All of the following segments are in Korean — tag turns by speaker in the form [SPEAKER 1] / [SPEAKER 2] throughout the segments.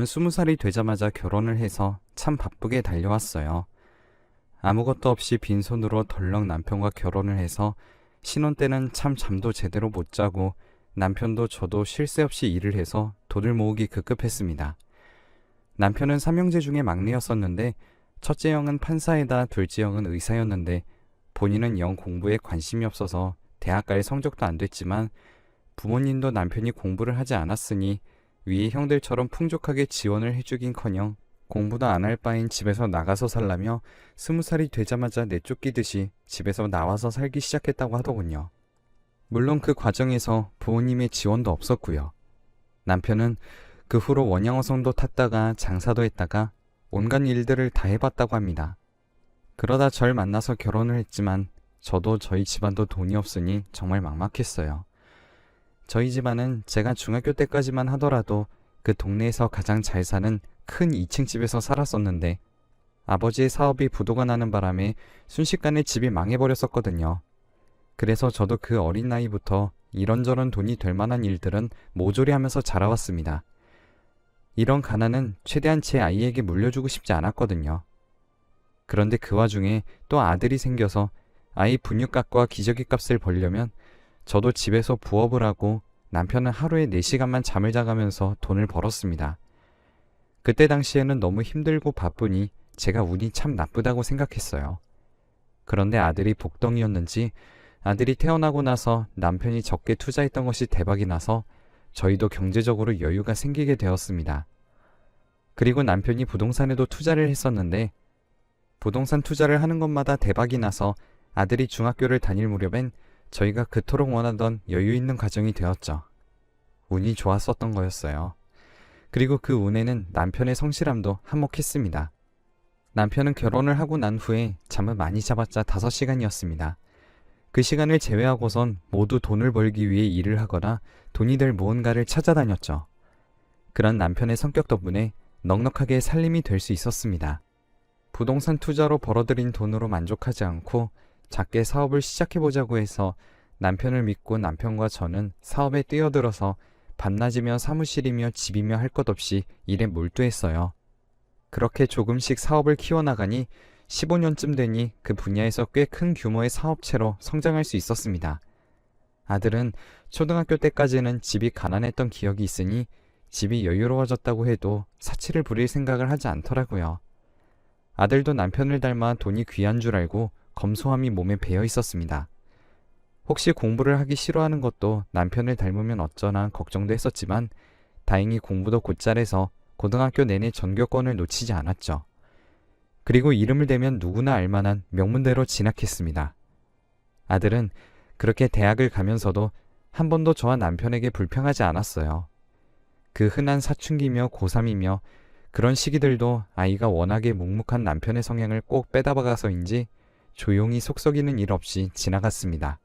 [SPEAKER 1] 저는 20살이 되자마자 결혼을 해서 참 바쁘게 달려왔어요. 아무것도 없이 빈손으로 덜렁 남편과 결혼을 해서 신혼 때는 참 잠도 제대로 못 자고 남편도 저도 쉴 새 없이 일을 해서 돈을 모으기 급급했습니다. 남편은 삼형제 중에 막내였었는데 첫째 형은 판사에다 둘째 형은 의사였는데 본인은 영 공부에 관심이 없어서 대학 갈 성적도 안 됐지만 부모님도 남편이 공부를 하지 않았으니 위에 형들처럼 풍족하게 지원을 해주긴커녕 공부도 안 할 바엔 집에서 나가서 살라며 20살이 되자마자 내쫓기듯이 집에서 나와서 살기 시작했다고 하더군요. 물론 그 과정에서 부모님의 지원도 없었고요. 남편은 그 후로 원양어선도 탔다가 장사도 했다가 온갖 일들을 다 해봤다고 합니다. 그러다 절 만나서 결혼을 했지만 저도 저희 집안도 돈이 없으니 정말 막막했어요. 저희 집안은 제가 중학교 때까지만 하더라도 그 동네에서 가장 잘 사는 큰 2층 집에서 살았었는데 아버지의 사업이 부도가 나는 바람에 순식간에 집이 망해버렸었거든요. 그래서 저도 그 어린 나이부터 이런저런 돈이 될 만한 일들은 모조리 하면서 자라왔습니다. 이런 가난은 최대한 제 아이에게 물려주고 싶지 않았거든요. 그런데 그 와중에 또 아들이 생겨서 아이 분유값과 기저귀 값을 벌려면 저도 집에서 부업을 하고 남편은 하루에 4시간만 잠을 자가면서 돈을 벌었습니다. 그때 당시에는 너무 힘들고 바쁘니 제가 운이 참 나쁘다고 생각했어요. 그런데 아들이 복덩이였는지 아들이 태어나고 나서 남편이 적게 투자했던 것이 대박이 나서 저희도 경제적으로 여유가 생기게 되었습니다. 그리고 남편이 부동산에도 투자를 했었는데 부동산 투자를 하는 것마다 대박이 나서 아들이 중학교를 다닐 무렵엔 저희가 그토록 원하던 여유 있는 가정이 되었죠. 운이 좋았었던 거였어요. 그리고 그 운에는 남편의 성실함도 한몫했습니다. 남편은 결혼을 하고 난 후에 잠을 많이 자봤자 5시간이었습니다. 그 시간을 제외하고선 모두 돈을 벌기 위해 일을 하거나 돈이 될 무언가를 찾아다녔죠. 그런 남편의 성격 덕분에 넉넉하게 살림이 될 수 있었습니다. 부동산 투자로 벌어들인 돈으로 만족하지 않고 작게 사업을 시작해보자고 해서 남편을 믿고 남편과 저는 사업에 뛰어들어서 밤낮이며 사무실이며 집이며 할 것 없이 일에 몰두했어요. 그렇게 조금씩 사업을 키워나가니 15년쯤 되니 그 분야에서 꽤 큰 규모의 사업체로 성장할 수 있었습니다. 아들은 초등학교 때까지는 집이 가난했던 기억이 있으니 집이 여유로워졌다고 해도 사치를 부릴 생각을 하지 않더라고요. 아들도 남편을 닮아 돈이 귀한 줄 알고 검소함이 몸에 배어 있었습니다. 혹시 공부를 하기 싫어하는 것도 남편을 닮으면 어쩌나 걱정도 했었지만 다행히 공부도 곧잘해서 고등학교 내내 전교권을 놓치지 않았죠. 그리고 이름을 대면 누구나 알만한 명문대로 진학했습니다. 아들은 그렇게 대학을 가면서도 한 번도 저와 남편에게 불평하지 않았어요. 그 흔한 사춘기며 고3이며 그런 시기들도 아이가 워낙에 묵묵한 남편의 성향을 꼭 빼다박아서인지 조용히 속썩이는 일 없이 지나갔습니다.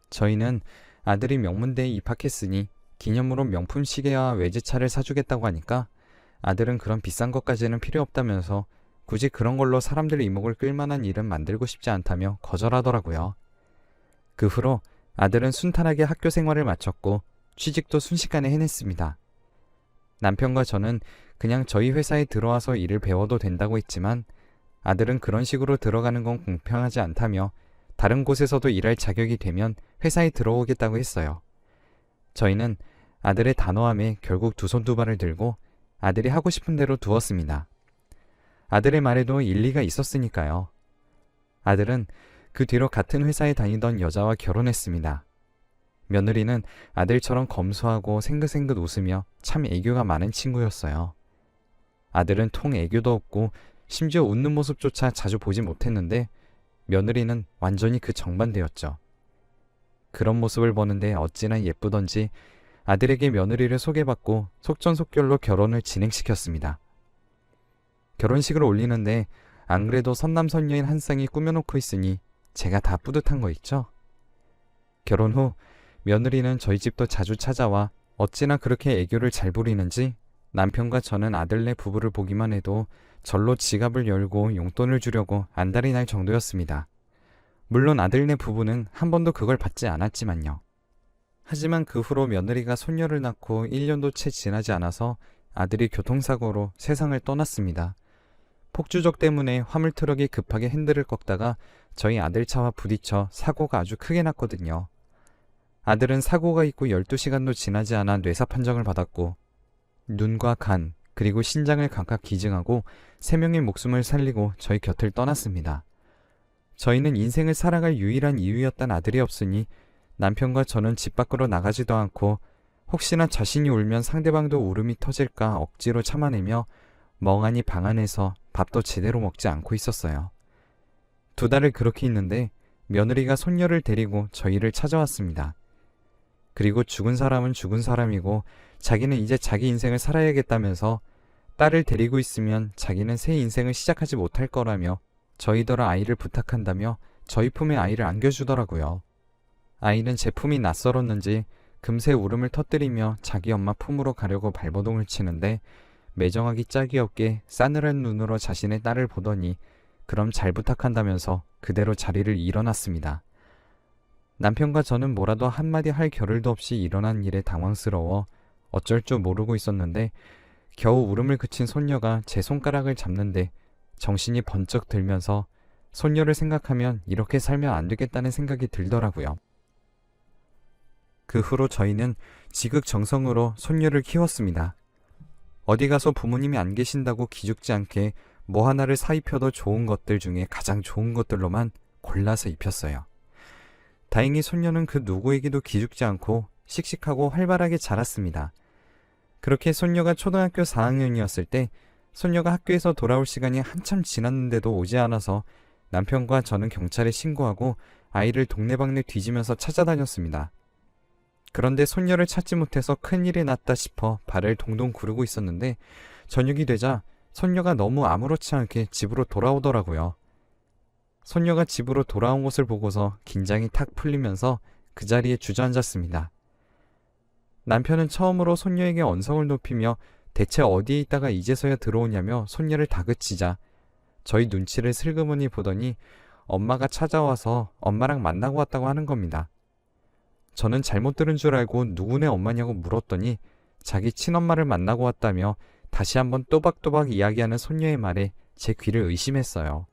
[SPEAKER 1] 저희는 아들이 명문대에 입학했으니 기념으로 명품 시계와 외제차를 사주겠다고 하니까 아들은 그런 비싼 것까지는 필요 없다면서 굳이 그런 걸로 사람들 이목을 끌만한 일은 만들고 싶지 않다며 거절하더라고요. 그 후로 아들은 순탄하게 학교 생활을 마쳤고 취직도 순식간에 해냈습니다. 남편과 저는 그냥 저희 회사에 들어와서 일을 배워도 된다고 했지만 아들은 그런 식으로 들어가는 건 공평하지 않다며 다른 곳에서도 일할 자격이 되면 회사에 들어오겠다고 했어요. 저희는 아들의 단호함에 결국 두 손 두 발을 들고 아들이 하고 싶은 대로 두었습니다. 아들의 말에도 일리가 있었으니까요. 아들은 그 뒤로 같은 회사에 다니던 여자와 결혼했습니다. 며느리는 아들처럼 검소하고 생긋생긋 웃으며 참 애교가 많은 친구였어요. 아들은 통 애교도 없고 심지어 웃는 모습조차 자주 보지 못했는데 며느리는 완전히 그 정반대였죠. 그런 모습을 보는데 어찌나 예쁘던지 아들에게 며느리를 소개받고 속전속결로 결혼을 진행시켰습니다. 결혼식을 올리는데 안 그래도 선남선녀인 한 쌍이 꾸며놓고 있으니 제가 다 뿌듯한 거 있죠? 결혼 후 며느리는 저희 집도 자주 찾아와 어찌나 그렇게 애교를 잘 부리는지 남편과 저는 아들네 부부를 보기만 해도 절로 지갑을 열고 용돈을 주려고 안달이 날 정도였습니다. 물론 아들네 부부는 한 번도 그걸 받지 않았지만요. 하지만 그 후로 며느리가 손녀를 낳고 1년도 채 지나지 않아서 아들이 교통사고로 세상을 떠났습니다. 폭주족 때문에 화물 트럭이 급하게 핸들을 꺾다가 저희 아들 차와 부딪혀 사고가 아주 크게 났거든요. 아들은 사고가 있고 12시간도 지나지 않아 뇌사 판정을 받았고 눈과 간 그리고 신장을 각각 기증하고 3명의 목숨을 살리고 저희 곁을 떠났습니다. 저희는 인생을 살아갈 유일한 이유였던 아들이 없으니 남편과 저는 집 밖으로 나가지도 않고 혹시나 자신이 울면 상대방도 울음이 터질까 억지로 참아내며 멍하니 방 안에서 밥도 제대로 먹지 않고 있었어요. 2달을 그렇게 있는데 며느리가 손녀를 데리고 저희를 찾아왔습니다. 그리고 죽은 사람은 죽은 사람이고 자기는 이제 자기 인생을 살아야겠다면서 딸을 데리고 있으면 자기는 새 인생을 시작하지 못할 거라며 저희더러 아이를 부탁한다며 저희 품에 아이를 안겨주더라고요. 아이는 제 품이 낯설었는지 금세 울음을 터뜨리며 자기 엄마 품으로 가려고 발버둥을 치는데 매정하기 짝이 없게 싸늘한 눈으로 자신의 딸을 보더니 그럼 잘 부탁한다면서 그대로 자리를 일어났습니다. 남편과 저는 뭐라도 한마디 할 겨를도 없이 일어난 일에 당황스러워 어쩔 줄 모르고 있었는데 겨우 울음을 그친 손녀가 제 손가락을 잡는데 정신이 번쩍 들면서 손녀를 생각하면 이렇게 살면 안 되겠다는 생각이 들더라고요. 그 후로 저희는 지극정성으로 손녀를 키웠습니다. 어디 가서 부모님이 안 계신다고 기죽지 않게 뭐 하나를 사 입혀도 좋은 것들 중에 가장 좋은 것들로만 골라서 입혔어요. 다행히 손녀는 그 누구에게도 기죽지 않고 씩씩하고 활발하게 자랐습니다. 그렇게 손녀가 초등학교 4학년이었을 때 손녀가 학교에서 돌아올 시간이 한참 지났는데도 오지 않아서 남편과 저는 경찰에 신고하고 아이를 동네방네 뒤지면서 찾아다녔습니다. 그런데 손녀를 찾지 못해서 큰일이 났다 싶어 발을 동동 구르고 있었는데 저녁이 되자 손녀가 너무 아무렇지 않게 집으로 돌아오더라고요. 손녀가 집으로 돌아온 것을 보고서 긴장이 탁 풀리면서 그 자리에 주저앉았습니다. 남편은 처음으로 손녀에게 언성을 높이며 대체 어디에 있다가 이제서야 들어오냐며 손녀를 다그치자 저희 눈치를 슬그머니 보더니 엄마가 찾아와서 엄마랑 만나고 왔다고 하는 겁니다. 저는 잘못 들은 줄 알고 누구네 엄마냐고 물었더니 자기 친엄마를 만나고 왔다며 다시 한번 또박또박 이야기하는 손녀의 말에 제 귀를 의심했어요.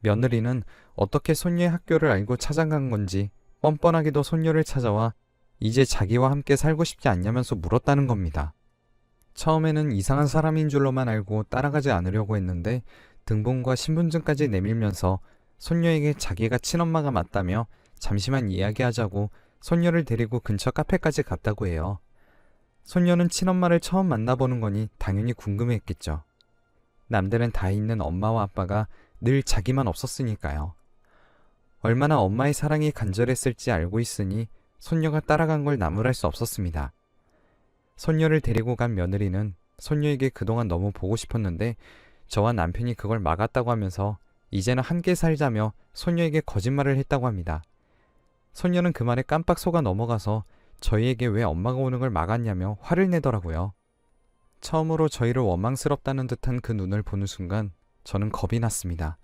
[SPEAKER 1] 며느리는 어떻게 손녀의 학교를 알고 찾아간 건지 뻔뻔하게도 손녀를 찾아와 이제 자기와 함께 살고 싶지 않냐면서 물었다는 겁니다. 처음에는 이상한 사람인 줄로만 알고 따라가지 않으려고 했는데 등본과 신분증까지 내밀면서 손녀에게 자기가 친엄마가 맞다며 잠시만 이야기하자고 손녀를 데리고 근처 카페까지 갔다고 해요. 손녀는 친엄마를 처음 만나보는 거니 당연히 궁금해했겠죠. 남들은 다 있는 엄마와 아빠가 늘 자기만 없었으니까요. 얼마나 엄마의 사랑이 간절했을지 알고 있으니 손녀가 따라간 걸 나무랄 수 없었습니다. 손녀를 데리고 간 며느리는 손녀에게 그동안 너무 보고 싶었는데 저와 남편이 그걸 막았다고 하면서 이제는 함께 살자며 손녀에게 거짓말을 했다고 합니다. 손녀는 그 말에 깜빡 속아 넘어가서 저희에게 왜 엄마가 오는 걸 막았냐며 화를 내더라고요. 처음으로 저희를 원망스럽다는 듯한 그 눈을 보는 순간 저는 겁이 났습니다.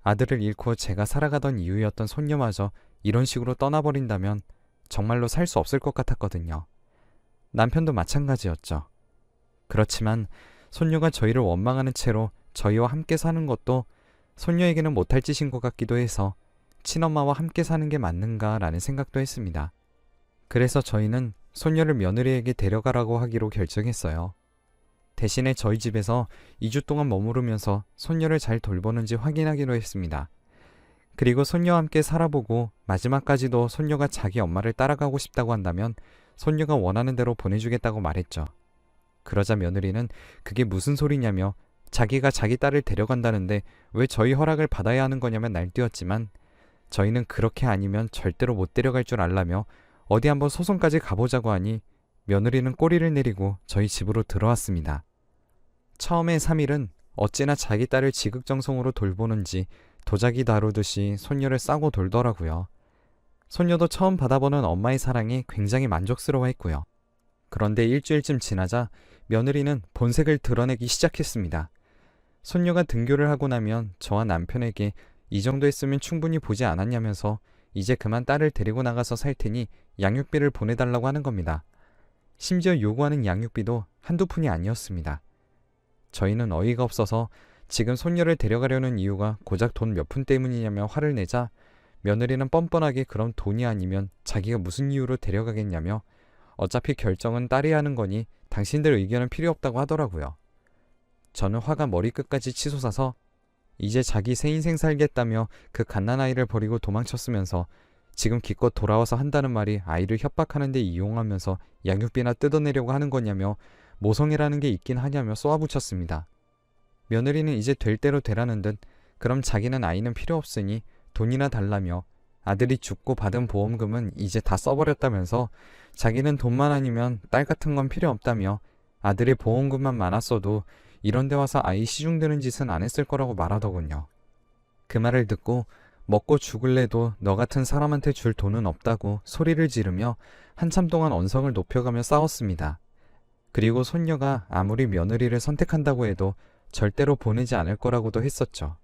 [SPEAKER 1] 아들을 잃고 제가 살아가던 이유였던 손녀마저 이런 식으로 떠나버린다면 정말로 살 수 없을 것 같았거든요. 남편도 마찬가지였죠. 그렇지만 손녀가 저희를 원망하는 채로 저희와 함께 사는 것도 손녀에게는 못할 짓인 것 같기도 해서 친엄마와 함께 사는 게 맞는가라는 생각도 했습니다. 그래서 저희는 손녀를 며느리에게 데려가라고 하기로 결정했어요. 대신에 저희 집에서 2주 동안 머무르면서 손녀를 잘 돌보는지 확인하기로 했습니다. 그리고 손녀와 함께 살아보고 마지막까지도 손녀가 자기 엄마를 따라가고 싶다고 한다면 손녀가 원하는 대로 보내주겠다고 말했죠. 그러자 며느리는 그게 무슨 소리냐며 자기가 자기 딸을 데려간다는데 왜 저희 허락을 받아야 하는 거냐며 날뛰었지만 저희는 그렇게 아니면 절대로 못 데려갈 줄 알라며 어디 한번 소송까지 가보자고 하니 며느리는 꼬리를 내리고 저희 집으로 들어왔습니다. 처음에 3일은 어찌나 자기 딸을 지극정성으로 돌보는지 도자기 다루듯이 손녀를 싸고 돌더라고요. 손녀도 처음 받아보는 엄마의 사랑에 굉장히 만족스러워했고요. 그런데 일주일쯤 지나자 며느리는 본색을 드러내기 시작했습니다. 손녀가 등교를 하고 나면 저와 남편에게 이 정도 했으면 충분히 보지 않았냐면서 이제 그만 딸을 데리고 나가서 살 테니 양육비를 보내달라고 하는 겁니다. 심지어 요구하는 양육비도 한두 푼이 아니었습니다. 저희는 어이가 없어서 지금 손녀를 데려가려는 이유가 고작 돈 몇 푼 때문이냐며 화를 내자 며느리는 뻔뻔하게 그럼 돈이 아니면 자기가 무슨 이유로 데려가겠냐며 어차피 결정은 딸이 하는 거니 당신들 의견은 필요 없다고 하더라고요. 저는 화가 머리끝까지 치솟아서 이제 자기 새 인생 살겠다며 그 갓난아이를 버리고 도망쳤으면서 지금 기껏 돌아와서 한다는 말이 아이를 협박하는 데 이용하면서 양육비나 뜯어내려고 하는 거냐며 모성애라는 게 있긴 하냐며 쏘아붙였습니다. 며느리는 이제 될 대로 되라는 듯 그럼 자기는 아이는 필요 없으니 돈이나 달라며 아들이 죽고 받은 보험금은 이제 다 써버렸다면서 자기는 돈만 아니면 딸 같은 건 필요 없다며 아들의 보험금만 많았어도 이런 데 와서 아이 시중드는 짓은 안 했을 거라고 말하더군요. 그 말을 듣고 먹고 죽을래도 너 같은 사람한테 줄 돈은 없다고 소리를 지르며 한참 동안 언성을 높여가며 싸웠습니다. 그리고 손녀가 아무리 며느리를 선택한다고 해도 절대로 보내지 않을 거라고도 했었죠.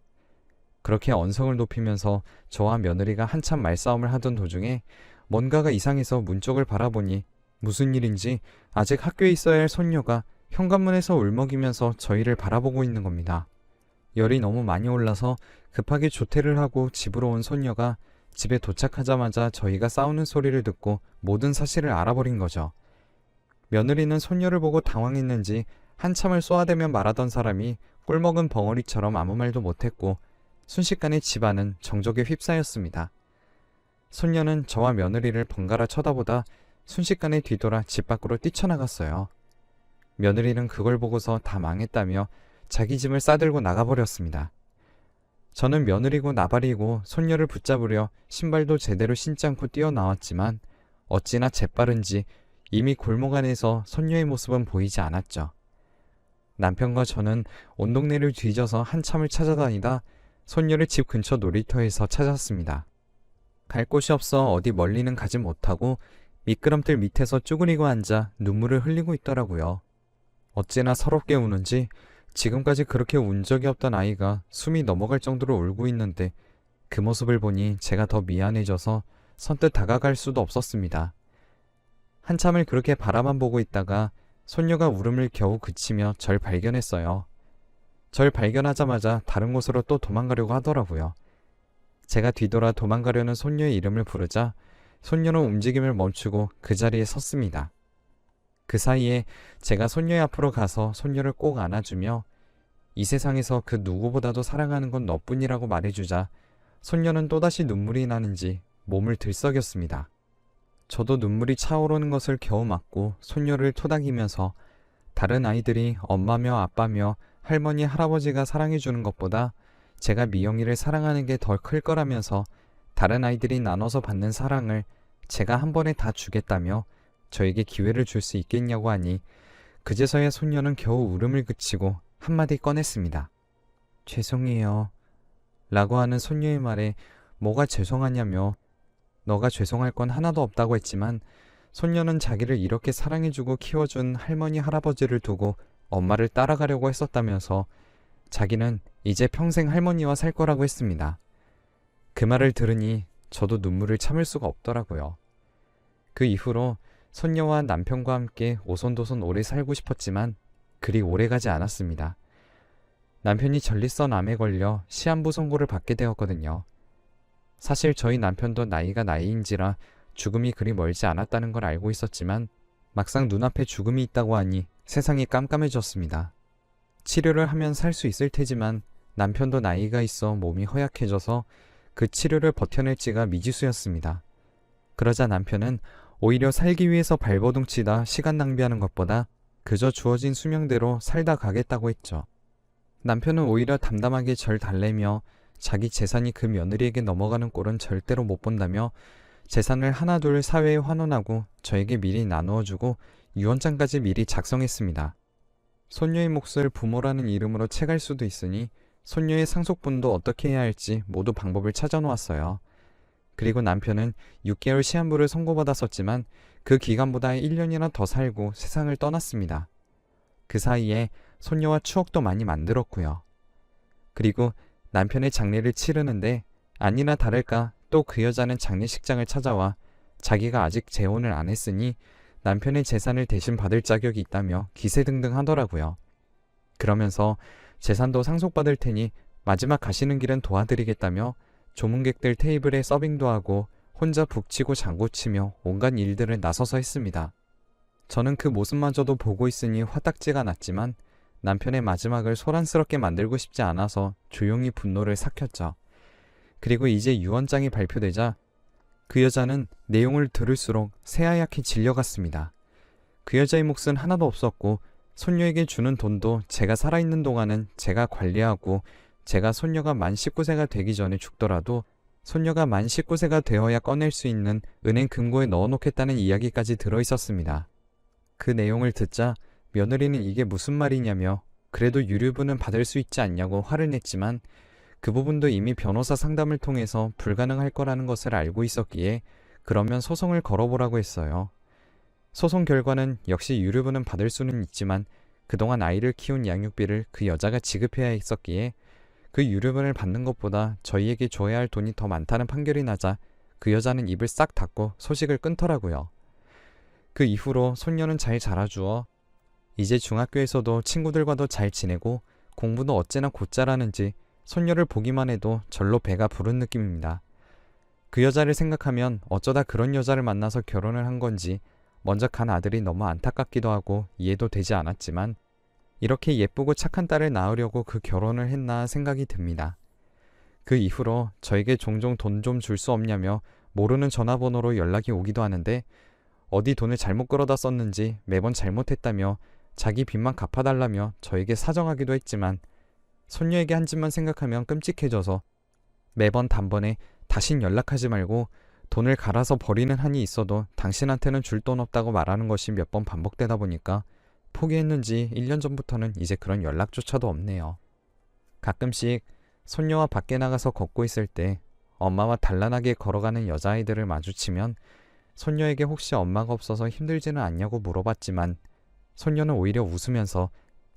[SPEAKER 1] 그렇게 언성을 높이면서 저와 며느리가 한참 말싸움을 하던 도중에 뭔가가 이상해서 문 쪽을 바라보니 무슨 일인지 아직 학교에 있어야 할 손녀가 현관문에서 울먹이면서 저희를 바라보고 있는 겁니다. 열이 너무 많이 올라서 급하게 조퇴를 하고 집으로 온 손녀가 집에 도착하자마자 저희가 싸우는 소리를 듣고 모든 사실을 알아버린 거죠. 며느리는 손녀를 보고 당황했는지 한참을 쏘아대며 말하던 사람이 꿀먹은 벙어리처럼 아무 말도 못했고 순식간에 집안은 정적에 휩싸였습니다. 손녀는 저와 며느리를 번갈아 쳐다보다 순식간에 뒤돌아 집 밖으로 뛰쳐나갔어요. 며느리는 그걸 보고서 다 망했다며 자기 짐을 싸들고 나가버렸습니다. 저는 며느리고 나발이고 손녀를 붙잡으려 신발도 제대로 신지 않고 뛰어나왔지만 어찌나 재빠른지 이미 골목 안에서 손녀의 모습은 보이지 않았죠. 남편과 저는 온 동네를 뒤져서 한참을 찾아다니다 손녀를 집 근처 놀이터에서 찾았습니다. 갈 곳이 없어 어디 멀리는 가지 못하고 미끄럼틀 밑에서 쭈그리고 앉아 눈물을 흘리고 있더라고요. 어찌나 서럽게 우는지 지금까지 그렇게 운 적이 없던 아이가 숨이 넘어갈 정도로 울고 있는데 그 모습을 보니 제가 더 미안해져서 선뜻 다가갈 수도 없었습니다. 한참을 그렇게 바라만 보고 있다가 손녀가 울음을 겨우 그치며 절 발견했어요. 절 발견하자마자 다른 곳으로 또 도망가려고 하더라고요. 제가 뒤돌아 도망가려는 손녀의 이름을 부르자 손녀는 움직임을 멈추고 그 자리에 섰습니다. 그 사이에 제가 손녀의 앞으로 가서 손녀를 꼭 안아주며 이 세상에서 그 누구보다도 사랑하는 건 너뿐이라고 말해주자 손녀는 또다시 눈물이 나는지 몸을 들썩였습니다. 저도 눈물이 차오르는 것을 겨우 막고 손녀를 토닥이면서 다른 아이들이 엄마며 아빠며 할머니 할아버지가 사랑해주는 것보다 제가 미영이를 사랑하는 게 더 클 거라면서 다른 아이들이 나눠서 받는 사랑을 제가 한 번에 다 주겠다며 저에게 기회를 줄 수 있겠냐고 하니 그제서야 손녀는 겨우 울음을 그치고 한마디 꺼냈습니다. 죄송해요. 라고 하는 손녀의 말에 뭐가 죄송하냐며 너가 죄송할 건 하나도 없다고 했지만 손녀는 자기를 이렇게 사랑해주고 키워준 할머니 할아버지를 두고 엄마를 따라가려고 했었다면서 자기는 이제 평생 할머니와 살 거라고 했습니다. 그 말을 들으니 저도 눈물을 참을 수가 없더라고요. 그 이후로 손녀와 남편과 함께 오손도손 오래 살고 싶었지만 그리 오래 가지 않았습니다. 남편이 전립선 암에 걸려 시한부 선고를 받게 되었거든요. 사실 저희 남편도 나이가 나이인지라 죽음이 그리 멀지 않았다는 걸 알고 있었지만 막상 눈앞에 죽음이 있다고 하니 세상이 깜깜해졌습니다. 치료를 하면 살 수 있을 테지만 남편도 나이가 있어 몸이 허약해져서 그 치료를 버텨낼지가 미지수였습니다. 그러자 남편은 오히려 살기 위해서 발버둥 치다 시간 낭비하는 것보다 그저 주어진 수명대로 살다 가겠다고 했죠. 남편은 오히려 담담하게 절 달래며 자기 재산이 그 며느리에게 넘어가는 꼴은 절대로 못 본다며 재산을 하나둘 사회에 환원하고 저에게 미리 나누어주고 유언장까지 미리 작성했습니다. 손녀의 몫을 부모라는 이름으로 채갈 수도 있으니 손녀의 상속분도 어떻게 해야 할지 모두 방법을 찾아놓았어요. 그리고 남편은 6개월 시한부를 선고받았었지만 그 기간보다 1년이나 더 살고 세상을 떠났습니다. 그 사이에 손녀와 추억도 많이 만들었고요. 그리고 남편의 장례를 치르는데 아니나 다를까 또 그 여자는 장례식장을 찾아와 자기가 아직 재혼을 안 했으니 남편의 재산을 대신 받을 자격이 있다며 기세등등 하더라고요. 그러면서 재산도 상속받을 테니 마지막 가시는 길은 도와드리겠다며 조문객들 테이블에 서빙도 하고 혼자 북치고 장구치며 온갖 일들을 나서서 했습니다. 저는 그 모습마저도 보고 있으니 화딱지가 났지만 남편의 마지막을 소란스럽게 만들고 싶지 않아서 조용히 분노를 삭혔죠. 그리고 이제 유언장이 발표되자 그 여자는 내용을 들을수록 새하얗게 질려갔습니다. 그 여자의 몫은 하나도 없었고 손녀에게 주는 돈도 제가 살아있는 동안은 제가 관리하고 제가 손녀가 만 19세가 되기 전에 죽더라도 손녀가 만 19세가 되어야 꺼낼 수 있는 은행 금고에 넣어놓겠다는 이야기까지 들어있었습니다. 그 내용을 듣자 며느리는 이게 무슨 말이냐며 그래도 유류분은 받을 수 있지 않냐고 화를 냈지만 그 부분도 이미 변호사 상담을 통해서 불가능할 거라는 것을 알고 있었기에 그러면 소송을 걸어보라고 했어요. 소송 결과는 역시 유류분은 받을 수는 있지만 그동안 아이를 키운 양육비를 그 여자가 지급해야 했었기에 그 유류분을 받는 것보다 저희에게 줘야 할 돈이 더 많다는 판결이 나자 그 여자는 입을 싹 닫고 소식을 끊더라고요. 그 이후로 손녀는 잘 자라주어 이제 중학교에서도 친구들과도 잘 지내고 공부도 어째나 곧잘하는지 손녀를 보기만 해도 절로 배가 부른 느낌입니다. 그 여자를 생각하면 어쩌다 그런 여자를 만나서 결혼을 한 건지 먼저 간 아들이 너무 안타깝기도 하고 이해도 되지 않았지만 이렇게 예쁘고 착한 딸을 낳으려고 그 결혼을 했나 생각이 듭니다. 그 이후로 저에게 종종 돈 좀 줄 수 없냐며 모르는 전화번호로 연락이 오기도 하는데 어디 돈을 잘못 끌어다 썼는지 매번 잘못했다며 자기 빚만 갚아달라며 저에게 사정하기도 했지만 손녀에게 한 짓만 생각하면 끔찍해져서 매번 단번에 다신 연락하지 말고 돈을 갈아서 버리는 한이 있어도 당신한테는 줄 돈 없다고 말하는 것이 몇 번 반복되다 보니까 포기했는지 1년 전부터는 이제 그런 연락조차도 없네요. 가끔씩 손녀와 밖에 나가서 걷고 있을 때 엄마와 단란하게 걸어가는 여자아이들을 마주치면 손녀에게 혹시 엄마가 없어서 힘들지는 않냐고 물어봤지만 손녀는 오히려 웃으면서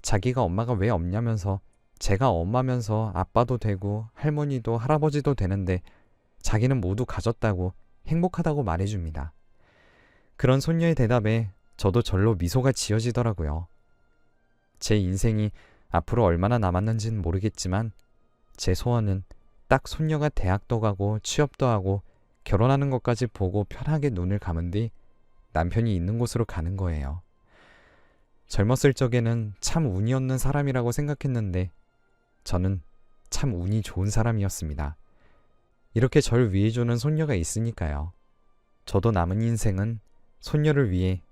[SPEAKER 1] 자기가 엄마가 왜 없냐면서 제가 엄마면서 아빠도 되고 할머니도 할아버지도 되는데 자기는 모두 가졌다고 행복하다고 말해줍니다. 그런 손녀의 대답에 저도 절로 미소가 지어지더라고요. 제 인생이 앞으로 얼마나 남았는지는 모르겠지만 제 소원은 딱 손녀가 대학도 가고 취업도 하고 결혼하는 것까지 보고 편하게 눈을 감은 뒤 남편이 있는 곳으로 가는 거예요. 젊었을 적에는 참 운이 없는 사람이라고 생각했는데 저는 참 운이 좋은 사람이었습니다. 이렇게 절 위해주는 손녀가 있으니까요. 저도 남은 인생은 손녀를 위해